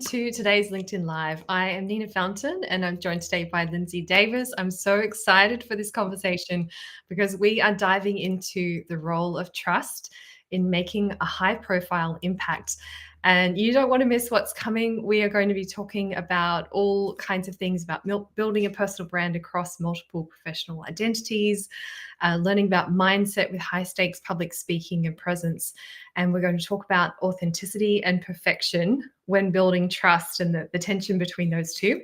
to today's LinkedIn Live. I am Nina Fountain and I'm joined today by Lindsay Davis. I'm so excited for this conversation because we are diving into the role of trust in making a high profile impact. And you don't want to miss what's coming. We are going to be talking about all kinds of things about building a personal brand across multiple professional identities, learning about mindset with high stakes public speaking and presence. And we're going to talk about authenticity and perfection when building trust and the tension between those two.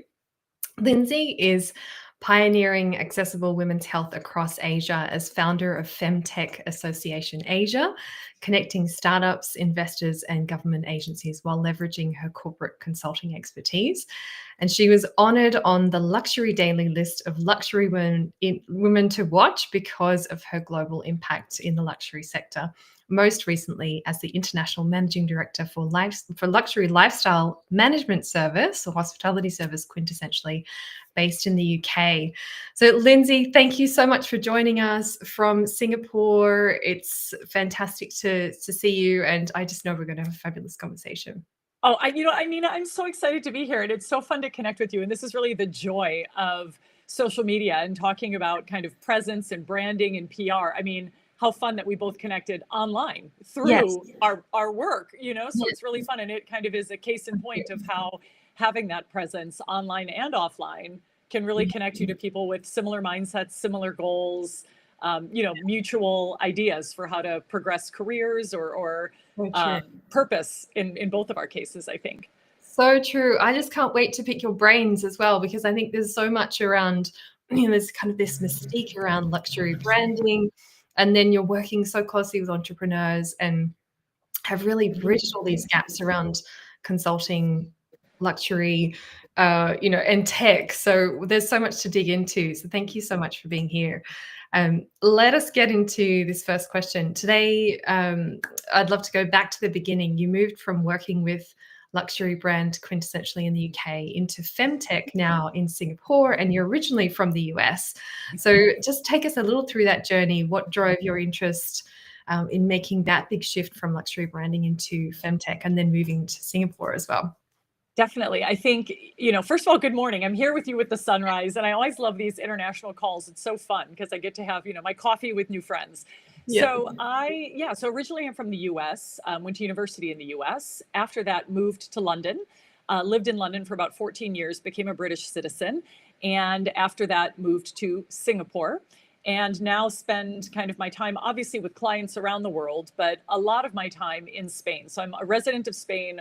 Lindsay is pioneering accessible women's health across Asia as founder of Femtech Association Asia, connecting startups, investors, and government agencies while leveraging her corporate consulting expertise. And she was honored on the Luxury Daily list of luxury women to watch because of her global impact in the luxury sector. Most recently as the International Managing Director for Luxury Lifestyle Management Service, or Hospitality Service, quintessentially, based in the UK. So, Lindsay, thank you so much for joining us from Singapore. It's fantastic to see you, and I just know we're going to have a fabulous conversation. Oh, Nina, I'm so excited to be here, and it's so fun to connect with you. And this is really the joy of social media and talking about kind of presence and branding and PR. I mean, how fun that we both connected online through our work, so it's really fun. And it kind of is a case in point of how having that presence online and offline can really connect you to people with similar mindsets, similar goals, mutual ideas for how to progress careers or purpose in both of our cases, I think. So true. I just can't wait to pick your brains as well, because I think there's so much around, there's kind of this mystique around luxury branding. And then you're working so closely with entrepreneurs and have really bridged all these gaps around consulting, luxury, and tech. So there's so much to dig into. So thank you so much for being here. Let us get into this first question. Today, I'd love to go back to the beginning. You moved from working with luxury brand quintessentially in the UK into Femtech now in Singapore, and you're originally from the US. So just take us a little through that journey. What drove your interest in making that big shift from luxury branding into Femtech and then moving to Singapore as well? Definitely. I think, first of all, good morning. I'm here with you with the sunrise, and I always love these international calls. It's so fun because I get to have, my coffee with new friends. Yeah. So originally I'm from the US, went to university in the US. After that, moved to London, lived in London for about 14 years, became a British citizen. And after that, moved to Singapore and now spend kind of my time, obviously, with clients around the world, but a lot of my time in Spain. So I'm a resident of Spain,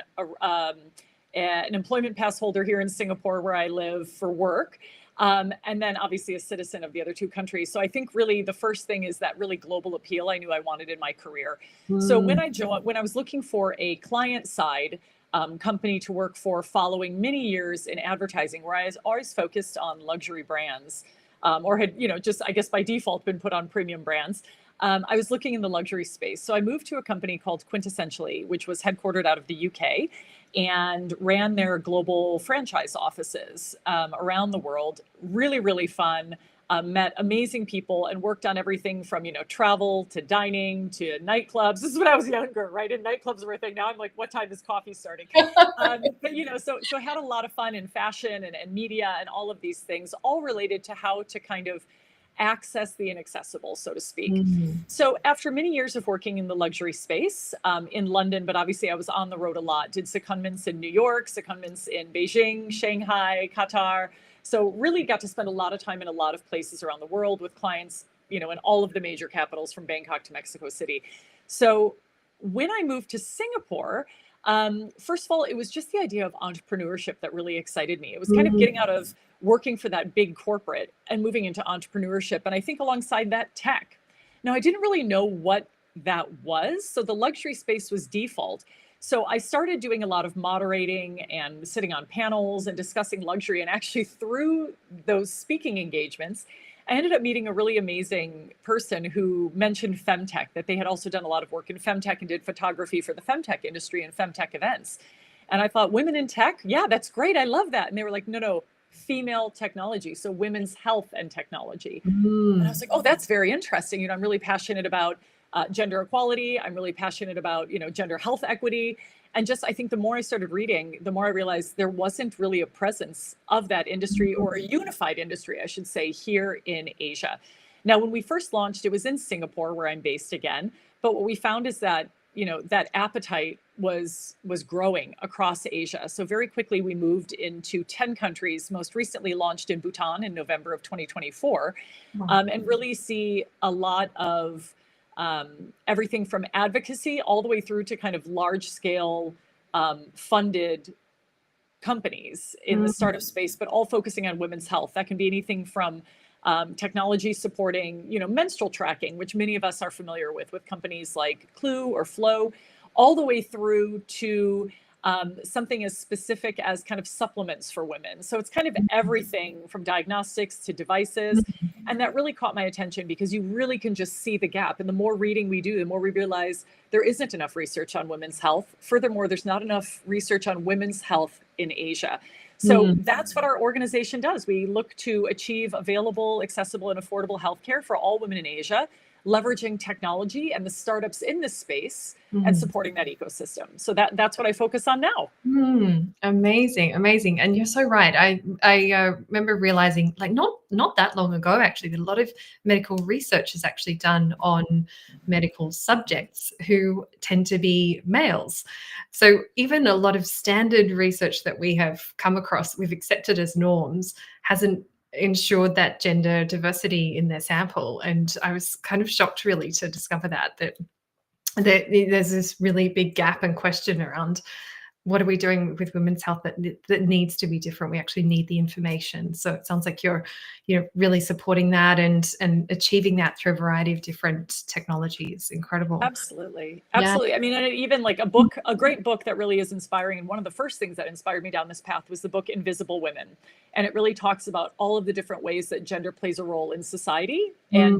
an employment pass holder here in Singapore where I live for work. And then obviously a citizen of the other two countries. So I think really the first thing is that really global appeal I knew I wanted in my career. So when I was looking for a client side company to work for following many years in advertising, where I was always focused on luxury brands, or had, just, I guess by default been put on premium brands. I was looking in the luxury space. So I moved to a company called Quintessentially, which was headquartered out of the UK and ran their global franchise offices around the world. Really, really fun. Met amazing people and worked on everything from, travel to dining to nightclubs. This is when I was younger, right? And nightclubs were a thing. Now I'm like, what time is coffee starting? But, so had a lot of fun in fashion and media and all of these things, all related to how to kind of access the inaccessible, so to speak. So after many years of working in the luxury space in London, but obviously I was on the road a lot, did secondments in New York, secondments in Beijing, Shanghai, Qatar. So really got to spend a lot of time in a lot of places around the world with clients, in all of the major capitals from Bangkok to Mexico City. So when I moved to Singapore, first of all, it was just the idea of entrepreneurship that really excited me. It was kind of getting out of working for that big corporate and moving into entrepreneurship. And I think alongside that, tech. Now, I didn't really know what that was. So the luxury space was default. So I started doing a lot of moderating and sitting on panels and discussing luxury. And actually through those speaking engagements, I ended up meeting a really amazing person who mentioned Femtech, that they had also done a lot of work in Femtech and did photography for the Femtech industry and Femtech events. And I thought, women in tech? Yeah, that's great. I love that. And they were like, no, female technology. So women's health and technology. And I was like, oh, that's very interesting. I'm really passionate about gender equality. I'm really passionate about, gender health equity. And just, I think the more I started reading, the more I realized there wasn't really a presence of that industry, or a unified industry, I should say, here in Asia. Now, when we first launched, it was in Singapore, where I'm based again. But what we found is that, that appetite was growing across Asia. So very quickly, we moved into 10 countries, most recently launched in Bhutan in November of 2024, and really see a lot of everything from advocacy all the way through to kind of large scale funded companies in the startup space, but all focusing on women's health. That can be anything from technology supporting, menstrual tracking, which many of us are familiar with companies like Clue or Flow, all the way through to something as specific as kind of supplements for women. So it's kind of everything from diagnostics to devices. And that really caught my attention, because you really can just see the gap. And the more reading we do, the more we realize there isn't enough research on women's health. Furthermore, there's not enough research on women's health in Asia. So that's what our organization does. We look to achieve available, accessible, and affordable healthcare for all women in Asia, leveraging technology and the startups in this space and supporting that ecosystem. So that's what I focus on now. Amazing, amazing. And you're so right. I remember realizing, like, not that long ago, actually, that a lot of medical research is actually done on medical subjects who tend to be males. So even a lot of standard research that we have come across, we've accepted as norms, hasn't ensured that gender diversity in their sample. And I was kind of shocked, really, to discover that there's this really big gap and question around what are we doing with women's health that needs to be different. We actually need the information. So it sounds like you're really supporting that and achieving that through a variety of different technologies. Incredible. Absolutely. Yeah. I mean, and even like a great book that really is inspiring. And one of the first things that inspired me down this path was the book Invisible Women. And it really talks about all of the different ways that gender plays a role in society and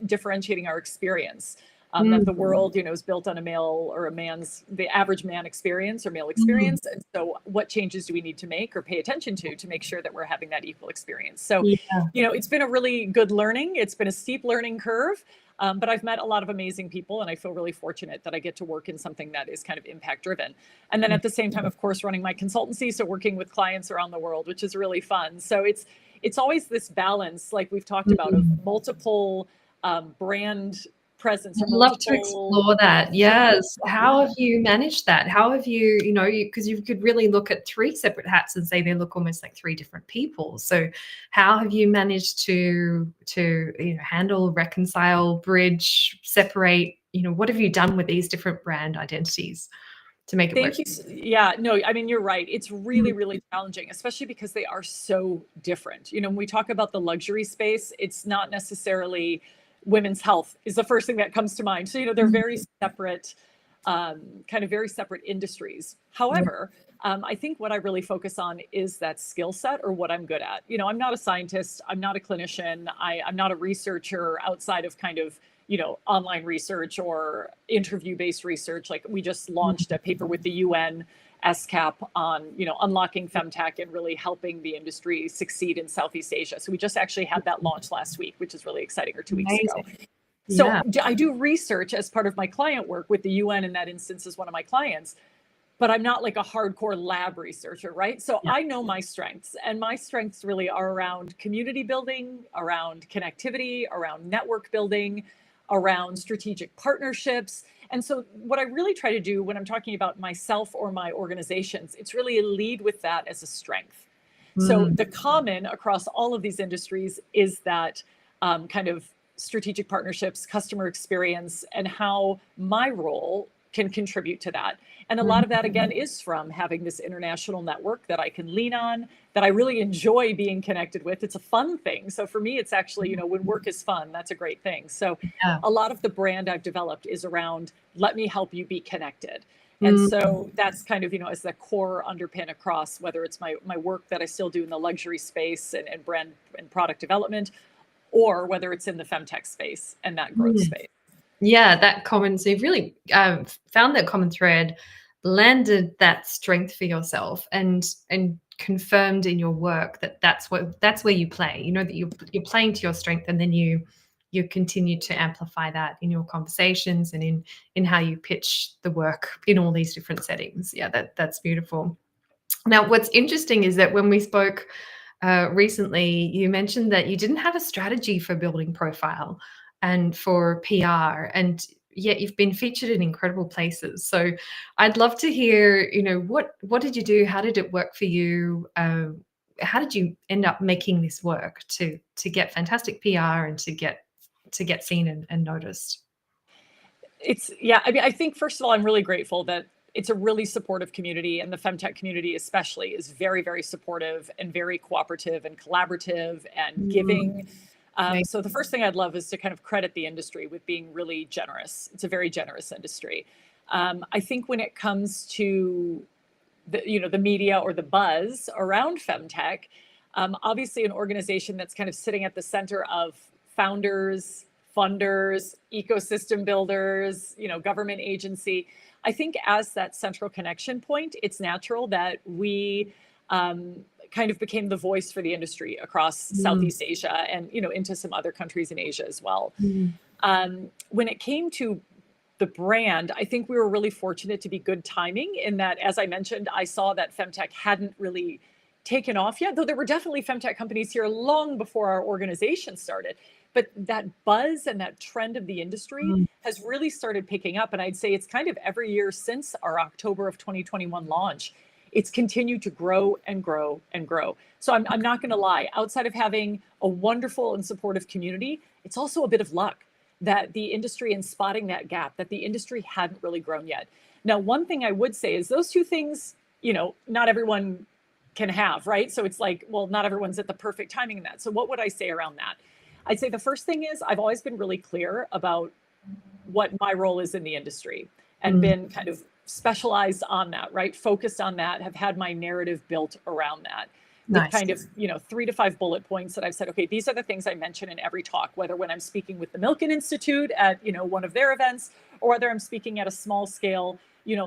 differentiating our experience. That the world, is built on the average man experience or male experience. And so what changes do we need to make or pay attention to make sure that we're having that equal experience? So, it's been a really good learning. It's been a steep learning curve, but I've met a lot of amazing people, and I feel really fortunate that I get to work in something that is kind of impact driven. And then at the same time, of course, running my consultancy. So working with clients around the world, which is really fun. So it's always this balance, like we've talked about, of multiple brand presence. I'd love to explore that. Yes. How have you managed that? How have you, because you could really look at three separate hats and say they look almost like three different people. So how have you managed to handle, reconcile, bridge, separate, what have you done with these different brand identities to make it work? Thank you. Yeah, no, I mean, you're right. It's really, really challenging, especially because they are so different. When we talk about the luxury space, it's not necessarily women's health is the first thing that comes to mind. So, they're very separate, very separate industries. However, I think what I really focus on is that skill set, or what I'm good at. I'm not a scientist. I'm not a clinician. I'm not a researcher outside of kind of, online research or interview-based research. Like, we just launched a paper with the UN SCAP on, unlocking Femtech and really helping the industry succeed in Southeast Asia. So we just actually had that launch last week, which is really exciting, or 2 weeks ago. So I do research as part of my client work with the UN, in that instance, as one of my clients, but I'm not like a hardcore lab researcher, right? So I know my strengths, and my strengths really are around community building, around connectivity, around network building, around strategic partnerships. And so what I really try to do when I'm talking about myself or my organizations, it's really lead with that as a strength. So the common across all of these industries is that kind of strategic partnerships, customer experience, and how my role can contribute to that. And a lot of that, again, is from having this international network that I can lean on, that I really enjoy being connected with. It's a fun thing. So for me, it's actually, when work is fun, that's a great thing. So a lot of the brand I've developed is around, let me help you be connected. And so that's kind of, as the core underpin across, whether it's my work that I still do in the luxury space and brand and product development, or whether it's in the Femtech space and that growth space. Yeah, so you've really found that common thread, landed that strength for yourself, and confirmed in your work that that's where you play. That you're playing to your strength, and then you you continue to amplify that in your conversations and in how you pitch the work in all these different settings. Yeah, that's beautiful. Now, what's interesting is that when we spoke recently, you mentioned that you didn't have a strategy for building profile and for PR, and yet you've been featured in incredible places. So I'd love to hear, what did you do? How did it work for you? How did you end up making this work to get fantastic PR and to get seen and noticed? I mean, I think first of all, I'm really grateful that it's a really supportive community, and the femtech community especially is very, very supportive and very cooperative and collaborative and giving. Right. So the first thing I'd love is to kind of credit the industry with being really generous. It's a very generous industry. I think when it comes to the media or the buzz around femtech, obviously an organization that's kind of sitting at the center of founders, funders, ecosystem builders, government agency. I think as that central connection point, it's natural that we kind of became the voice for the industry across Southeast Asia and, into some other countries in Asia as well. When it came to the brand, I think we were really fortunate to be good timing in that, as I mentioned, I saw that femtech hadn't really taken off yet, though there were definitely femtech companies here long before our organization started. But that buzz and that trend of the industry has really started picking up. And I'd say it's kind of every year since our October of 2021 launch, it's continued to grow and grow and grow. So I'm not going to lie, outside of having a wonderful and supportive community, it's also a bit of luck that the industry and spotting that gap, that the industry hadn't really grown yet. Now, one thing I would say is those two things, not everyone can have, right? So it's like, well, not everyone's at the perfect timing in that. So what would I say around that? I'd say the first thing is I've always been really clear about what my role is in the industry and been kind of specialized on that, right? Focused on that, have had my narrative built around that. With kind of, 3 to 5 bullet points that I've said, okay, these are the things I mention in every talk, whether when I'm speaking with the Milken Institute at, one of their events, or whether I'm speaking at a small scale,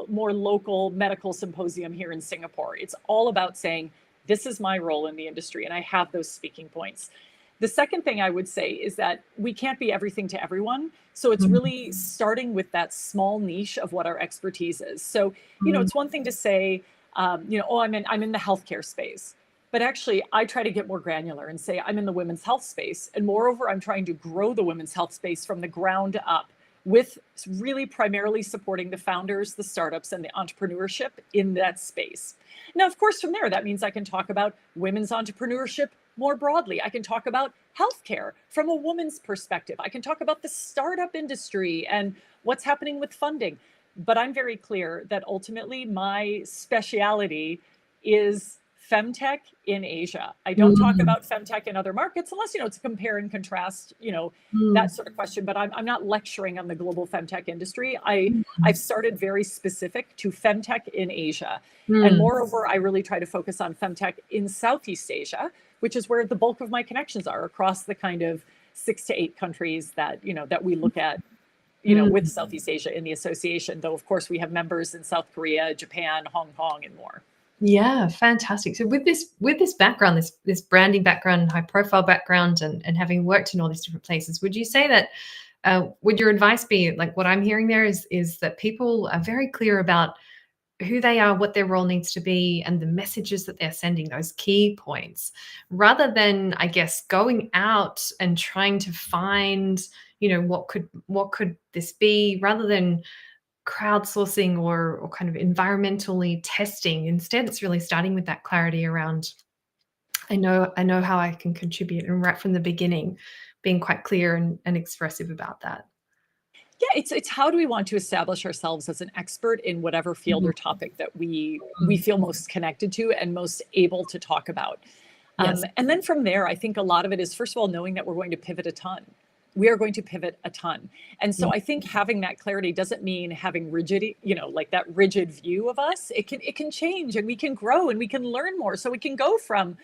more local medical symposium here in Singapore. It's all about saying, this is my role in the industry, and I have those speaking points. The second thing I would say is that we can't be everything to everyone. So it's really starting with that small niche of what our expertise is. So, it's one thing to say, I'm in the healthcare space. But actually, I try to get more granular and say I'm in the women's health space. And moreover, I'm trying to grow the women's health space from the ground up with really primarily supporting the founders, the startups, and the entrepreneurship in that space. Now, of course, from there, that means I can talk about women's entrepreneurship more broadly. I can talk about healthcare from a woman's perspective. I can talk about the startup industry and what's happening with funding. But I'm very clear that ultimately my speciality is femtech in Asia. I don't talk about femtech in other markets unless, it's a compare and contrast, that sort of question. But I'm not lecturing on the global femtech industry. I've started very specific to femtech in Asia. And moreover, I really try to focus on femtech in Southeast Asia, which is where the bulk of my connections are across the kind of 6 to 8 countries that, that we look at, with Southeast Asia in the association. Though, of course, we have members in South Korea, Japan, Hong Kong, and more. Yeah, fantastic. So with this background, this branding background, high profile background, and having worked in all these different places, would you say that would your advice be, like what I'm hearing there is that people are very clear about who they are, what their role needs to be, and the messages that they're sending, those key points, rather than, I guess, going out and trying to find, what could this be, rather than crowdsourcing or kind of environmentally testing. Instead, it's really starting with that clarity around, I know how I can contribute, and right from the beginning, being quite clear and expressive about that. Yeah, it's how do we want to establish ourselves as an expert in whatever field or topic that we feel most connected to and most able to talk about. Yes. And then from there, I think a lot of it is, first of all, knowing that we're going to pivot a ton. We are going to pivot a ton. And so I think having that clarity doesn't mean having rigidity, like that rigid view of us. It can change, and we can grow, and we can learn more. So we can go from,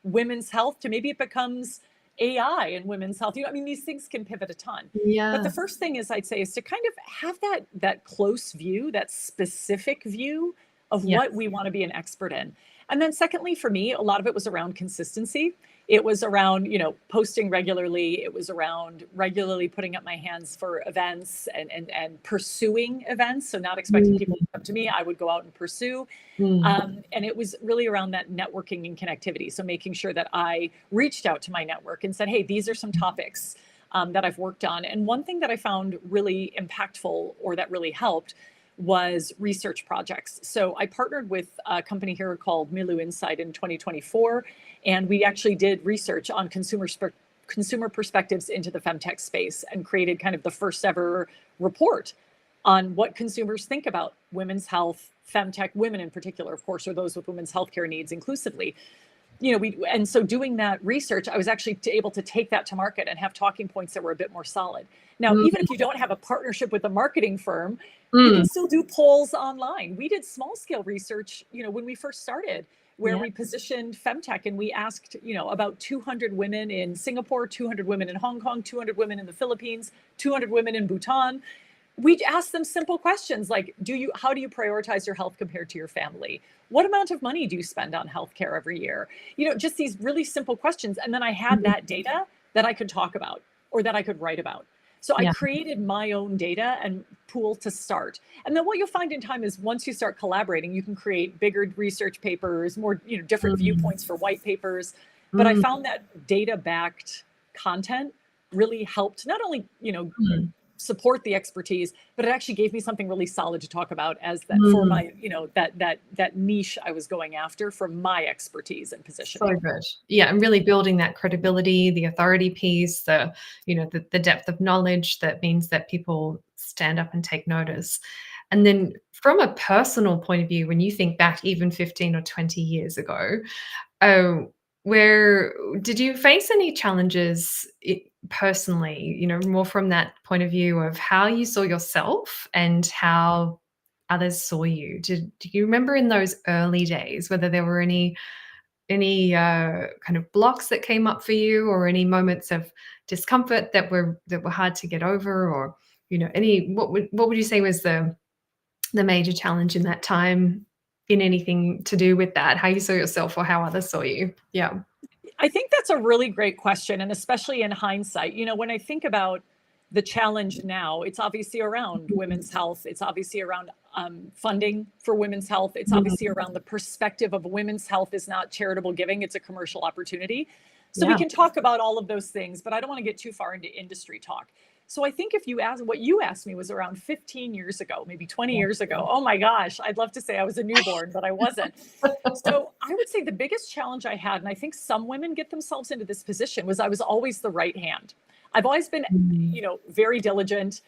women's health to maybe it becomes AI and women's health. These things can pivot a ton. Yeah. But the first thing is, I'd say, is to kind of have that close view, that specific view of what we want to be an expert in. And then secondly, for me, a lot of it was around consistency. It was around, posting regularly. It was around regularly putting up my hands for events and pursuing events. So not expecting people to come to me, I would go out and pursue. And it was really around that networking and connectivity. So making sure that I reached out to my network and said, hey, these are some topics that I've worked on. And one thing that I found really impactful, or that really helped, was research projects. So I partnered with a company here called Milu Insight in 2024, and we actually did research on consumer perspectives into the femtech space, and created kind of the first ever report on what consumers think about women's health, femtech, women in particular, of course, or those with women's healthcare needs inclusively. And so doing that research, I was actually able to take that to market and have talking points that were a bit more solid. Now, even if you don't have a partnership with a marketing firm, you can still do polls online. We did small scale research, when we first started, where we positioned femtech, and we asked, about 200 women in Singapore, 200 women in Hong Kong, 200 women in the Philippines, 200 women in Bhutan. We asked them simple questions like, how do you prioritize your health compared to your family? What amount of money do you spend on healthcare every year? Just these really simple questions. And then I had that data that I could talk about, or that I could write about. So I created my own data and pool to start. And then what you'll find in time is, once you start collaborating, you can create bigger research papers, more, different viewpoints for white papers. But I found that data-backed content really helped not only, support the expertise, but it actually gave me something really solid to talk about as that for my, that niche I was going after for my expertise and positioning. So good. Yeah, and really building that credibility, the authority piece, the depth of knowledge that means that people stand up and take notice. And then from a personal point of view, when you think back even 15 or 20 years ago, where did you face any challenges personally, more from that point of view of how you saw yourself and how others saw you? Do you remember in those early days whether there were any kind of blocks that came up for you, or any moments of discomfort that were hard to get over, or what would you say was the major challenge in that time, in anything to do with that, how you saw yourself or how others saw you? Yeah. I think that's a really great question. And especially in hindsight, when I think about the challenge now, it's obviously around women's health. It's obviously around funding for women's health. It's obviously around the perspective of women's health is not charitable giving, it's a commercial opportunity. So we can talk about all of those things, but I don't want to get too far into industry talk. So I think what you asked me was around 15 years ago, maybe 20 years ago. Oh my gosh, I'd love to say I was a newborn, but I wasn't. So I would say the biggest challenge I had, and I think some women get themselves into this position, was I was always the right hand. I've always been, very diligent,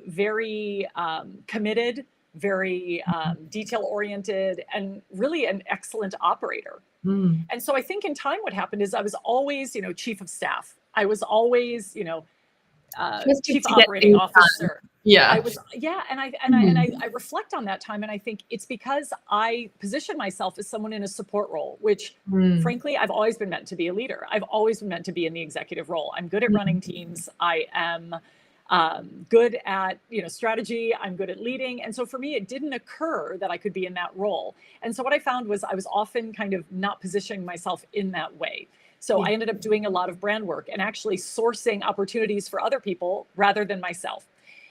very committed, very detail-oriented, and really an excellent operator. And so I think in time what happened is I was always, chief of staff. I was always, chief operating officer. Yeah. And I reflect on that time, and I think it's because I position myself as someone in a support role, which frankly, I've always been meant to be a leader. I've always been meant to be in the executive role. I'm good at running teams. I am good at, strategy. I'm good at leading. And so for me, it didn't occur that I could be in that role. And so what I found was I was often kind of not positioning myself in that way. So I ended up doing a lot of brand work and actually sourcing opportunities for other people rather than myself.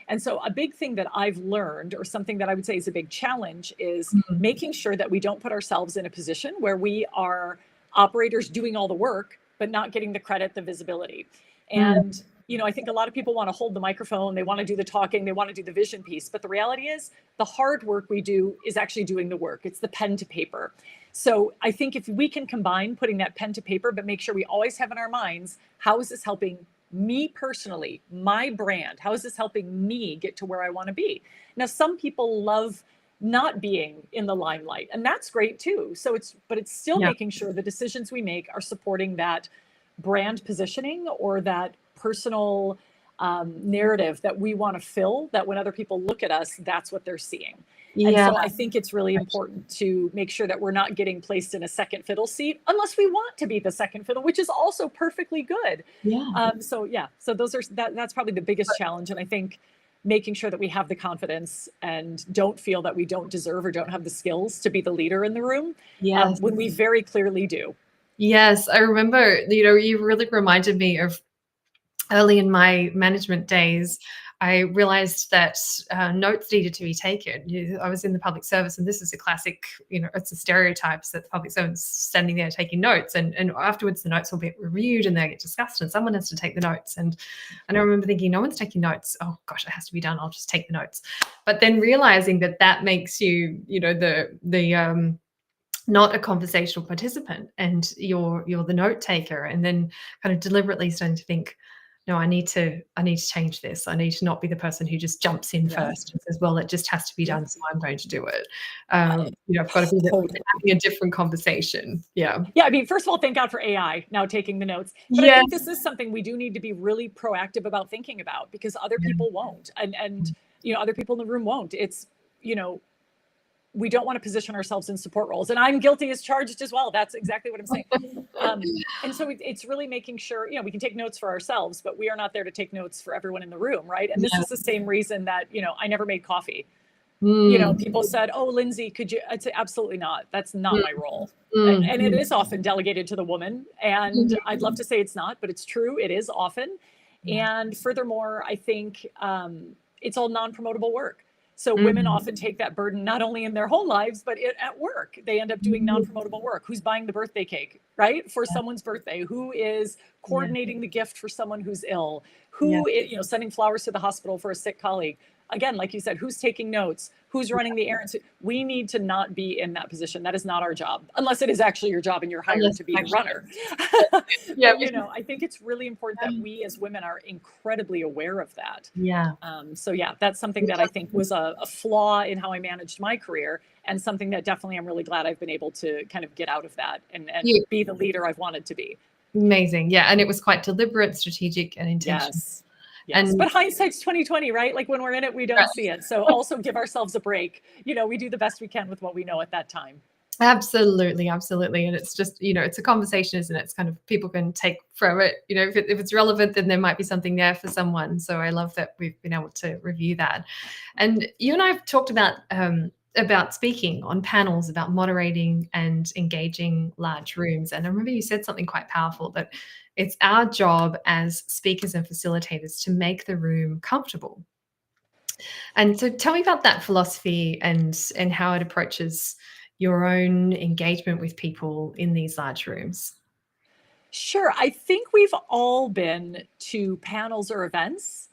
And so a big thing that I've learned, or something that I would say is a big challenge, is making sure that we don't put ourselves in a position where we are operators doing all the work, but not getting the credit, the visibility. And, I think a lot of people want to hold the microphone, they want to do the talking, they want to do the vision piece. But the reality is the hard work we do is actually doing the work. It's the pen to paper. So I think if we can combine putting that pen to paper, but make sure we always have in our minds, how is this helping me personally, my brand? How is this helping me get to where I want to be? Now, some people love not being in the limelight, and that's great too. So it's still making sure the decisions we make are supporting that brand positioning, or that personal narrative that we want to fill, that when other people look at us, that's what they're seeing. And so I think it's really important to make sure that we're not getting placed in a second fiddle seat, unless we want to be the second fiddle, which is also perfectly good. So that's probably the biggest challenge. And I think making sure that we have the confidence and don't feel that we don't deserve or don't have the skills to be the leader in the room, Yes. when we very clearly do. Yes, I remember, you really reminded me of early in my management days. I realized that notes needed to be taken. I was in the public service, and this is a classic, it's a stereotype that the public servant's standing there taking notes, and afterwards the notes will be reviewed and they get discussed, and someone has to take the notes. And I remember thinking, no one's taking notes. Oh gosh, it has to be done. I'll just take the notes. But then realizing that makes you, the not a conversational participant, and you're the note taker, and then kind of deliberately starting to think, no, I need to change this. I need to not be the person who just jumps in first and says, well, it just has to be done, so I'm going to do it. I've got to be having a different conversation. Yeah. Yeah. I mean, first of all, thank God for AI now taking the notes. But I think this is something we do need to be really proactive about thinking about, because other people won't. And other people in the room won't. It's, we don't want to position ourselves in support roles. And I'm guilty as charged as well. That's exactly what I'm saying. And so it's really making sure, we can take notes for ourselves, but we are not there to take notes for everyone in the room, right? And this is the same reason that, I never made coffee. People said, oh, Lindsay, could you? I'd say, absolutely not. That's not my role. And it is often delegated to the woman. And I'd love to say it's not, but it's true. It is often. And furthermore, I think it's all non-promotable work. So women often take that burden, not only in their home lives, but at work. They end up doing non-promotable work. Who's buying the birthday cake, right? For someone's birthday? Who is coordinating the gift for someone who's ill? Who is, sending flowers to the hospital for a sick colleague? Again, like you said, who's taking notes? Who's running the errands? We need to not be in that position. That is not our job, unless it is actually your job and you're hired to be the runner. But, I think it's really important that we as women are incredibly aware of that. So that's something that I think was a flaw in how I managed my career, and something that definitely I'm really glad I've been able to kind of get out of that and be the leader I've wanted to be. Amazing. Yeah. And it was quite deliberate, strategic, and intentional. Yes, but hindsight's 20/20, right? Like when we're in it, we don't see it. So also give ourselves a break. We do the best we can with what we know at that time. Absolutely. And it's just, it's a conversation, isn't it? It's kind of, people can take from it, if it's relevant, then there might be something there for someone. So I love that we've been able to review that. And you and I have talked about speaking on panels, about moderating and engaging large rooms. And I remember you said something quite powerful, that it's our job as speakers and facilitators to make the room comfortable. And so tell me about that philosophy and how it approaches your own engagement with people in these large rooms. Sure. I think we've all been to panels or events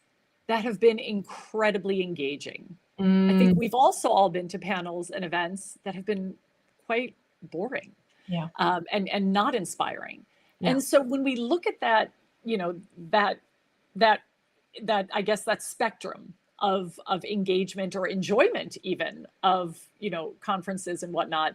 that have been incredibly engaging. I think we've also all been to panels and events that have been quite boring, and not inspiring. And so when we look at that, that I guess that spectrum of engagement or enjoyment, even of conferences and whatnot,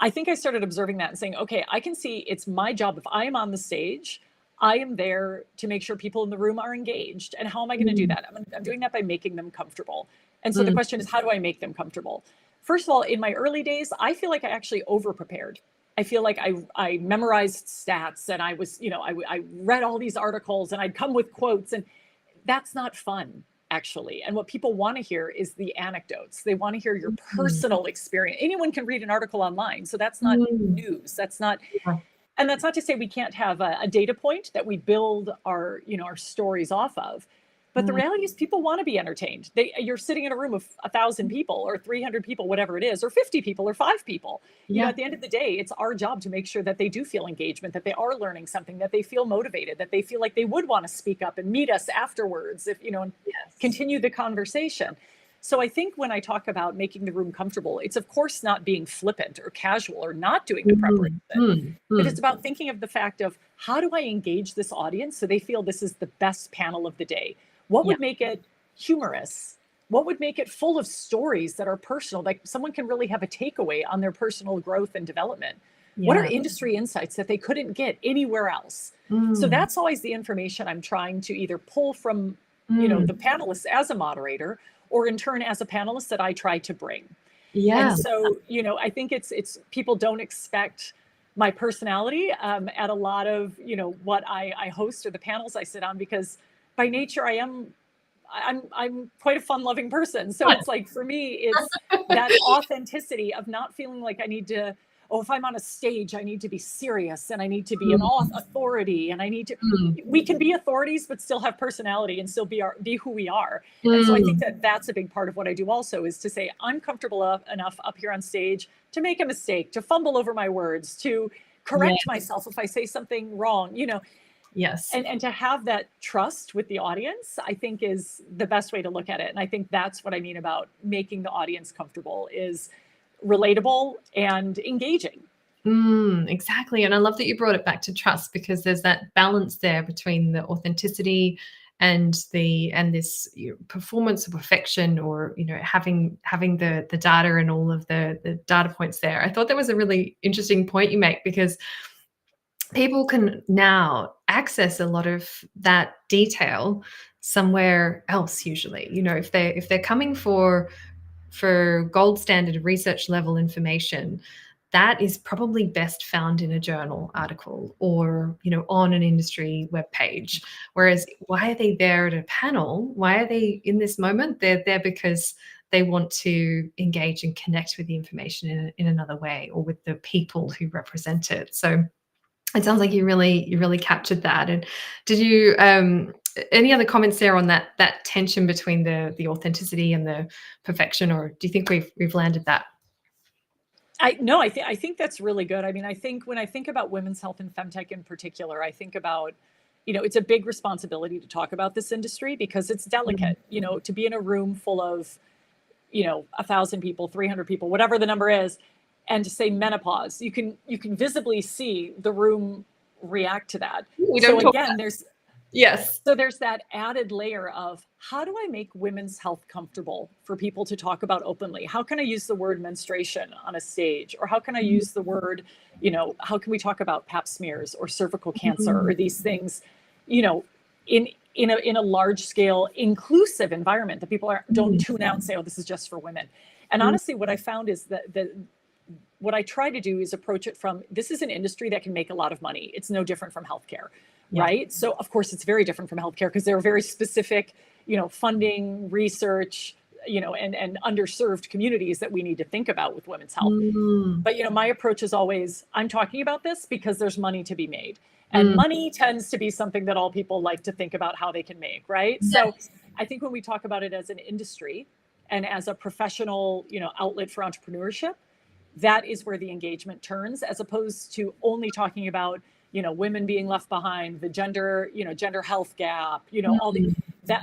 I think I started observing that and saying, okay, I can see it's my job. If I am on the stage, I am there to make sure people in the room are engaged. And how am I going to do that? I'm doing that by making them comfortable. And so the question is, how do I make them comfortable? First of all, in my early days, I feel like I actually over-prepared. I feel like I memorized stats, and I was, I read all these articles, and I'd come with quotes, and that's not fun, actually. And what people want to hear is the anecdotes. They want to hear your personal experience. Anyone can read an article online, so that's not news. That's not, and that's not to say we can't have a data point that we build our, our stories off of. But the reality is, people want to be entertained. You're sitting in a room of 1,000 people or 300 people, whatever it is, or 50 people or 5 people. At the end of the day, it's our job to make sure that they do feel engagement, that they are learning something, that they feel motivated, that they feel like they would want to speak up and meet us afterwards, if and continue the conversation. So I think when I talk about making the room comfortable, it's of course not being flippant or casual or not doing the preparation, but it's about thinking of the fact of, how do I engage this audience so they feel this is the best panel of the day? What would make it humorous? What would make it full of stories that are personal? Like someone can really have a takeaway on their personal growth and development. What are industry insights that they couldn't get anywhere else? So that's always the information I'm trying to either pull from, the panelists as a moderator, or in turn as a panelist that I try to bring. And so, I think it's people don't expect my personality at a lot of, what I host or the panels I sit on, because by nature, I am I'm quite a fun-loving person. So it's like, for me, it's that authenticity of not feeling like I need to, oh, if I'm on a stage, I need to be serious and I need to be an Mm, authority and I need to, mm, we can be authorities, but still have personality and still be who we are. And so I think mm. that that's a big part of what I do also, is to say, I'm comfortable enough up here on stage to make a mistake, to fumble over my words, to correct Yes, myself if I say something wrong, yes. and to have that trust with the audience, I think, is the best way to look at it. And I think that's what I mean about making the audience comfortable, is relatable and engaging. Exactly. And I love that you brought it back to trust, because there's that balance there between the authenticity and this performance or perfection, or having the data and all of the data points there. I thought that was a really interesting point you make, because people can now access a lot of that detail somewhere else. Usually, if they're coming for gold standard research level information, that is probably best found in a journal article, or on an industry webpage. Whereas, why are they there at a panel? Why are they in this moment? They're there because they want to engage and connect with the information in another way, or with the people who represent it. So it sounds like you really captured that. And did you any other comments there on that tension between the authenticity and the perfection, or do you think we've landed that? I think that's really good. I mean, I think when I think about women's health and femtech in particular, I think about, it's a big responsibility to talk about this industry because it's Mm, delicate, to be in a room full of, 1,000 people, 300 people, whatever the number is, and to say menopause, you can visibly see the room react to that. we don't So talk again, about. Yes. there's that added layer of, how do I make women's health comfortable for people to talk about openly? How can I use the word menstruation on a stage? Or how can I use the word, how can we talk about pap smears or cervical cancer, Mm, or these things, you know, in a large scale inclusive environment, that people don't mm, tune out and say, oh, this is just for women. And mm, honestly, what I found is that what I try to do is approach it from, this is an industry that can make a lot of money. It's no different from healthcare, yeah. right? So of course it's very different from healthcare, because there are very specific, funding, research, and underserved communities that we need to think about with women's health. Mm, But my approach is always, I'm talking about this because there's money to be made. And mm, money tends to be something that all people like to think about how they can make, right? So yes. I think when we talk about it as an industry and as a professional, outlet for entrepreneurship, that is where the engagement turns, as opposed to only talking about, women being left behind, the gender health gap, all the, Mm,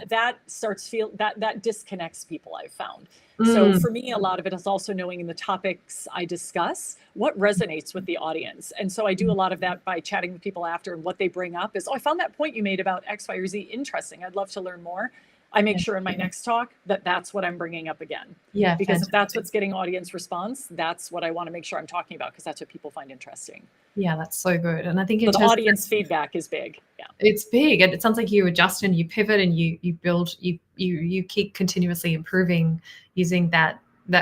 that starts that disconnects people, I've found. So mm, for me, a lot of it is also knowing, in the topics I discuss, what resonates with the audience. And so I do a mm. lot of that by chatting with people after, and what they bring up is, oh, I found that point you made about X, Y, or Z interesting. I'd love to learn more. I make Yeah. sure in my next talk that that's what I'm bringing up again, Yeah, because if that's fantastic. what's getting audience response, that's what I want to make sure I'm talking about, because that's what people find interesting. Yeah, that's so good. And I think in So the terms of, audience feedback is big. Yeah. it's big, and it sounds like you adjust and you pivot and you build, you keep continuously improving, using that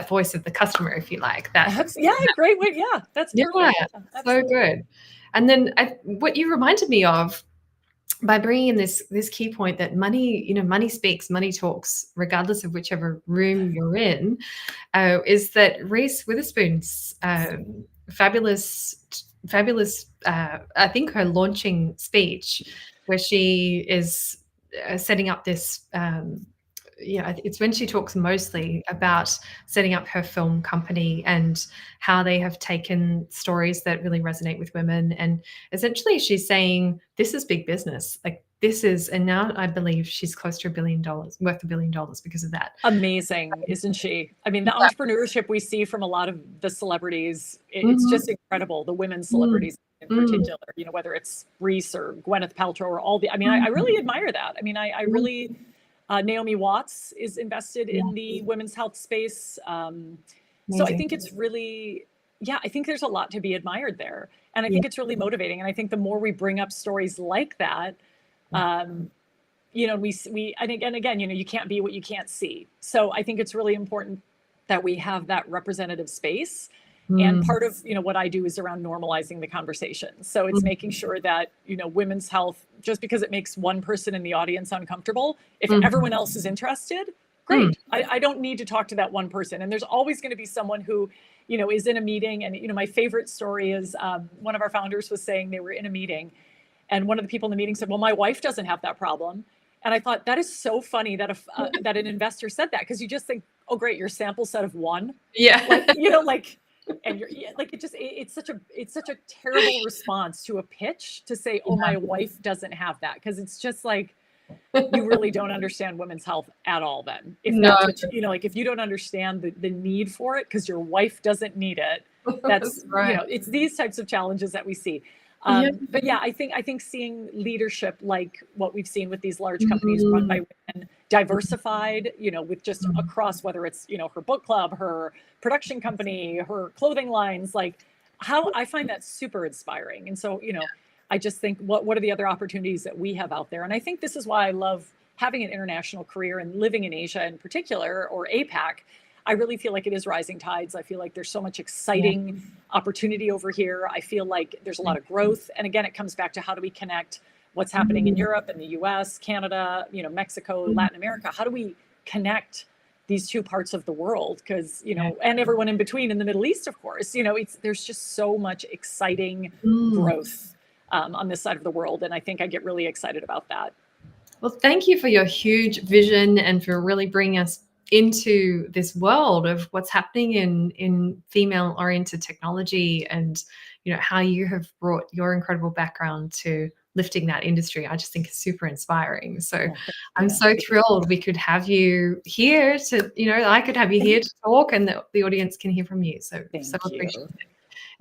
voice of the customer, if you like. That Yeah, great way. Yeah, that's Yeah, perfect. Yeah, so absolutely. good. And then what you reminded me of, by bringing in this key point, that money, money speaks, money talks, regardless of whichever room you're in, is that Reese Witherspoon's fabulous, I think her launching speech, where she is setting up this. Yeah, it's when she talks mostly about setting up her film company, and how they have taken stories that really resonate with women. And essentially, she's saying this is big business. Like, this is, and now I believe she's close to worth $1 billion because of that. Amazing, isn't she? I mean, the Yeah. entrepreneurship we see from a lot of the celebrities, it's Mhm. just incredible. The women Mm, celebrities in mm, particular, whether it's Reese or Gwyneth Paltrow or all the, I mean, I mm, really admire that. I mean, I mm. really, Naomi Watts is invested Yeah, in the women's health space. So I amazing. think it's really, yeah, I think there's a lot to be admired there. And I Yeah, think it's really motivating. And I think the more we bring up stories like that, yeah. um, we and again, you can't be what you can't see. So I think it's really important that we have that representative space. And part of, what I do is around normalizing the conversation. So it's making sure that, women's health, just because it makes one person in the audience uncomfortable, if everyone else is interested, great. I don't need to talk to that one person. And there's always going to be someone who, is in a meeting. And, my favorite story is one of our founders was saying they were in a meeting, and one of the people in the meeting said, well, my wife doesn't have that problem. And I thought that is so funny that if that an investor said that, because you just think, oh, great, your sample set of one. Yeah. And you're it's such a terrible response to a pitch to say, oh, my wife doesn't have that. Because it's just like, you really don't understand women's health at all then. If that's what, if you don't understand the need for it because your wife doesn't need it, that's right. It's these types of challenges that we see. But yeah, I think seeing leadership like what we've seen with these large companies run by women, diversified, with just across, whether it's, her book club, her production company, her clothing lines, like how I find that super inspiring. And so, I just think what are the other opportunities that we have out there? And I think this is why I love having an international career and living in Asia in particular, or APAC. I really feel like it is rising tides. I feel like there's so much exciting opportunity over here. I feel like there's a lot of growth. And again, it comes back to how do we connect what's happening in Europe and the US, Canada, Mexico, Latin America? How do we connect these two parts of the world? Because, and everyone in between in the Middle East, of course, there's just so much exciting growth on this side of the world. And I think I get really excited about that. Well, thank you for your huge vision and for really bringing us into this world of what's happening in female-oriented technology, and how you have brought your incredible background to lifting that industry. I just think it's super inspiring. So I'm so thrilled we could have you here to, I could have you here to talk, and the audience can hear from you. So appreciate it.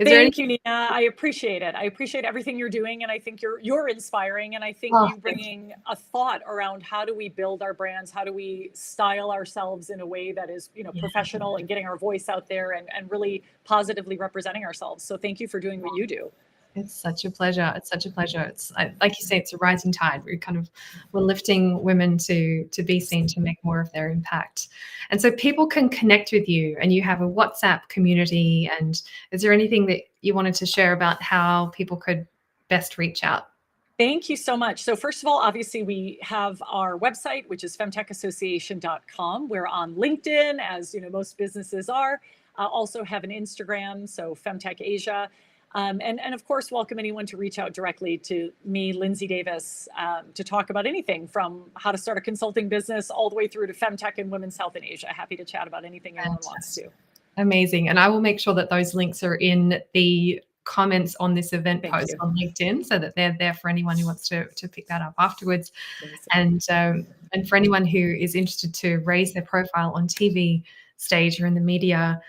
Thank you, Nina. I appreciate it. I appreciate everything you're doing. And I think you're inspiring. And I think you bringing a thought around how do we build our brands? How do we style ourselves in a way that is, professional, and getting our voice out there and really positively representing ourselves. So thank you for doing what you do. It's such a pleasure. It's such a pleasure. It's like you say, it's a rising tide. We're lifting women to be seen, to make more of their impact. And so people can connect with you, and you have a WhatsApp community. And is there anything that you wanted to share about how people could best reach out? Thank you so much. So first of all, obviously we have our website, which is femtechassociation.com. We're on LinkedIn, as most businesses are. Also have an Instagram, so Femtech Asia. And of course, welcome anyone to reach out directly to me, Lindsay Davis, to talk about anything from how to start a consulting business all the way through to femtech and women's health in Asia. Happy to chat about anything anyone wants to. Amazing. And I will make sure that those links are in the comments on this event post on LinkedIn, so that they're there for anyone who wants to pick that up afterwards. And for anyone who is interested to raise their profile on TV, stage, or in the media,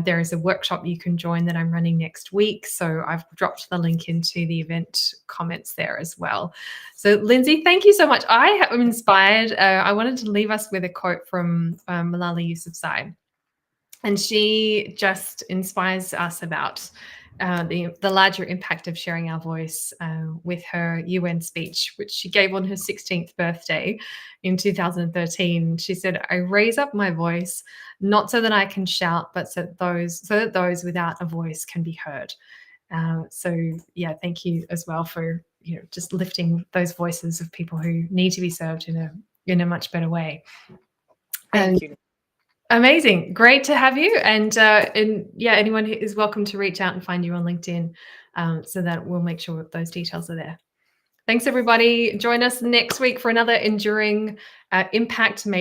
there is a workshop you can join that I'm running next week. So I've dropped the link into the event comments there as well. So Lindsay, thank you so much. I am inspired. I wanted to leave us with a quote from Malala Yousafzai. And she just inspires us about the larger impact of sharing our voice with her UN speech, which she gave on her 16th birthday in 2013. She said, "I raise up my voice, not so that I can shout, but so that those without a voice can be heard." So yeah, thank you as well for just lifting those voices of people who need to be served in a much better way. Thank you. Amazing. Great to have you. And yeah, anyone is welcome to reach out and find you on LinkedIn, so that we'll make sure those details are there. Thanks, everybody. Join us next week for another enduring impact, maybe